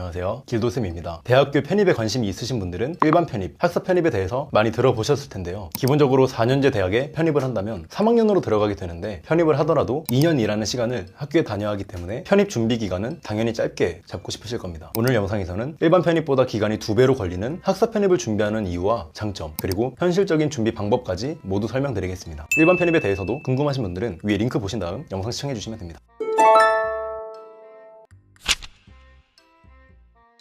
안녕하세요, 길도쌤입니다. 대학교 편입에 관심이 있으신 분들은 일반 편입, 학사 편입에 대해서 많이 들어보셨을 텐데요. 기본적으로 4년제 대학에 편입을 한다면 3학년으로 들어가게 되는데, 편입을 하더라도 2년이라는 시간을 학교에 다녀야 하기 때문에 편입 준비 기간은 당연히 짧게 잡고 싶으실 겁니다. 오늘 영상에서는 일반 편입보다 기간이 2배로 걸리는 학사 편입을 준비하는 이유와 장점, 그리고 현실적인 준비 방법까지 모두 설명드리겠습니다. 일반 편입에 대해서도 궁금하신 분들은 위에 링크 보신 다음 영상 시청해주시면 됩니다.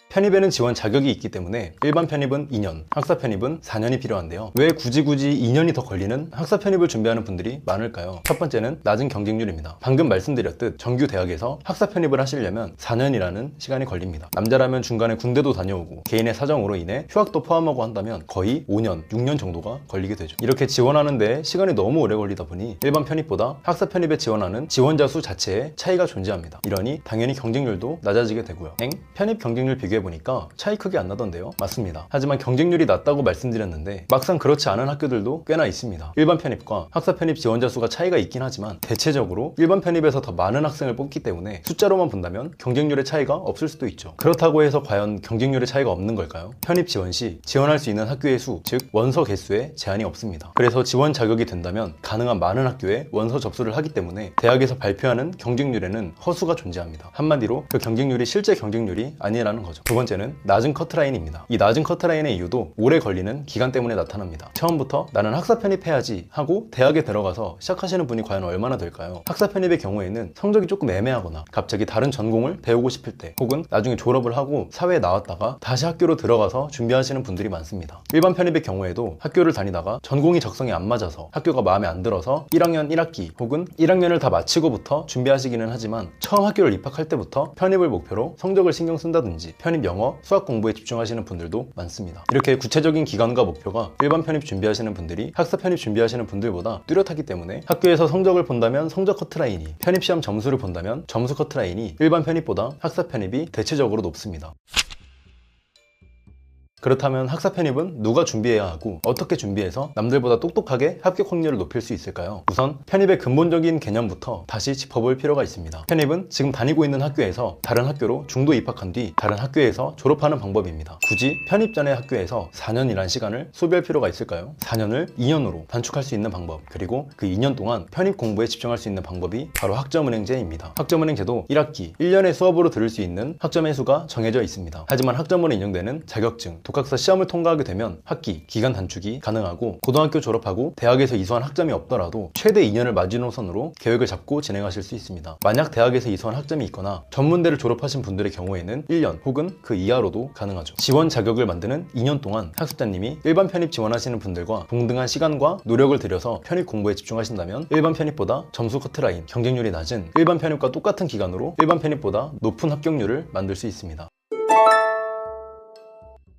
편입에는 지원 자격이 있기 때문에 일반 편입은 2년, 학사 편입은 4년이 필요한데요. 왜 굳이 2년이 더 걸리는 학사 편입을 준비하는 분들이 많을까요? 첫 번째는 낮은 경쟁률입니다. 방금 말씀드렸듯 정규 대학에서 학사 편입을 하시려면 4년이라는 시간이 걸립니다. 남자라면 중간에 군대도 다녀오고 개인의 사정으로 인해 휴학도 포함하고 한다면 거의 5년, 6년 정도가 걸리게 되죠. 이렇게 지원하는데 시간이 너무 오래 걸리다 보니 일반 편입보다 학사 편입에 지원하는 지원자 수 자체에 차이가 존재합니다. 이러니 당연히 경쟁률도 낮아지게 되고요. 편입 경쟁률 비교해보니까 차이 크게 안 나던데요? 맞습니다. 하지만 경쟁률이 낮다고 말씀드렸는데 막상 그렇지 않은 학교들도 꽤나 있습니다. 일반 편입과 학사 편입 지원자 수가 차이가 있긴 하지만 대체적으로 일반 편입에서 더 많은 학생을 뽑기 때문에 숫자로만 본다면 경쟁률의 차이가 없을 수도 있죠. 그렇다고 해서 과연 경쟁률의 차이가 없는 걸까요? 편입 지원 시 지원할 수 있는 학교의 수, 즉 원서 개수에 제한이 없습니다. 그래서 지원 자격이 된다면 가능한 많은 학교에 원서 접수를 하기 때문에 대학에서 발표하는 경쟁률에는 허수가 존재합니다. 한마디로 그 경쟁률이 실제 경쟁률이 아니라는 거죠. 두 번째는 낮은 커트라인입니다. 이 낮은 커트라인의 이유도 오래 걸리는 기간 때문에 나타납니다. 처음부터 나는 학사 편입해야지 하고 대학에 들어가서 시작하시는 분이 과연 얼마나 될까요? 학사 편입의 경우에는 성적이 조금 애매하거나 갑자기 다른 전공을 배우고 싶을 때, 혹은 나중에 졸업을 하고 사회에 나왔다가 다시 학교로 들어가서 준비하시는 분들이 많습니다. 일반 편입의 경우에도 학교를 다니다가 전공이 적성에 안 맞아서 학교가 마음에 안 들어서 1학년 1학기 혹은 1학년을 다 마치고부터 준비하시기는 하지만 처음 학교를 입학할 때부터 편입을 목표로 성적을 신경 쓴다든지 편입 영어, 수학 공부에 집중하시는 분들도 많습니다. 이렇게 구체적인 기간과 목표가 일반 편입 준비하시는 분들이 학사 편입 준비하시는 분들보다 뚜렷하기 때문에 학교에서 성적을 본다면 성적 커트라인이, 편입시험 점수를 본다면 점수 커트라인이 일반 편입보다 학사 편입이 대체적으로 높습니다. 그렇다면 학사 편입은 누가 준비해야 하고 어떻게 준비해서 남들보다 똑똑하게 합격 확률을 높일 수 있을까요? 우선 편입의 근본적인 개념부터 다시 짚어볼 필요가 있습니다. 편입은 지금 다니고 있는 학교에서 다른 학교로 중도 입학한 뒤 다른 학교에서 졸업하는 방법입니다. 굳이 편입 전의 학교에서 4년이란 시간을 소비할 필요가 있을까요? 4년을 2년으로 단축할 수 있는 방법, 그리고 그 2년 동안 편입 공부에 집중할 수 있는 방법이 바로 학점은행제입니다. 학점은행제도 1학기 1년의 수업으로 들을 수 있는 학점의 수가 정해져 있습니다. 하지만 학점으로 인정되는 자격증, 독학사 시험을 통과하게 되면 학기, 기간 단축이 가능하고 고등학교 졸업하고 대학에서 이수한 학점이 없더라도 최대 2년을 마지노선으로 계획을 잡고 진행하실 수 있습니다. 만약 대학에서 이수한 학점이 있거나 전문대를 졸업하신 분들의 경우에는 1년 혹은 그 이하로도 가능하죠. 지원 자격을 만드는 2년 동안 학습자님이 일반 편입 지원하시는 분들과 동등한 시간과 노력을 들여서 편입 공부에 집중하신다면 일반 편입보다 점수 커트라인, 경쟁률이 낮은 일반 편입과 똑같은 기간으로 일반 편입보다 높은 합격률을 만들 수 있습니다.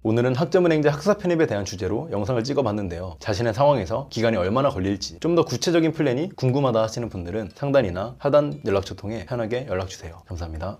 오늘은 학점은행제 학사 편입에 대한 주제로 영상을 찍어봤는데요. 자신의 상황에서 기간이 얼마나 걸릴지 좀 더 구체적인 플랜이 궁금하다 하시는 분들은 상단이나 하단 연락처 통해 편하게 연락주세요. 감사합니다.